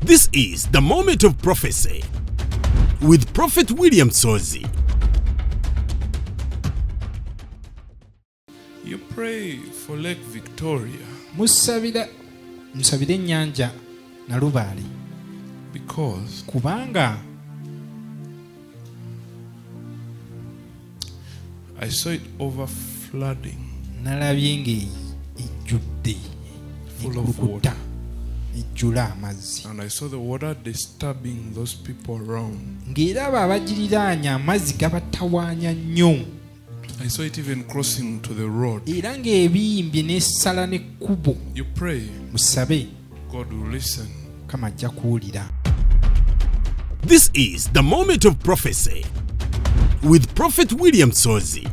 This is the moment of prophecy with Prophet William Ssozi. You pray for Lake Victoria musabire ennyanja Nalubaale because kubanga I saw it over flooding, nalabye ng'ejjudde full of water, ejjula amazzi and I saw the water disturbing those people around. ng'eraba abagiriraanye amazzi gabatawaanya nnyo I saw it even crossing to the road. era ng'ebiyimbye n'essala n'ekkubo. You pray, Musabe God will listen. Kama ajja kuwulira. This is the moment of prophecy with Prophet William Ssozi.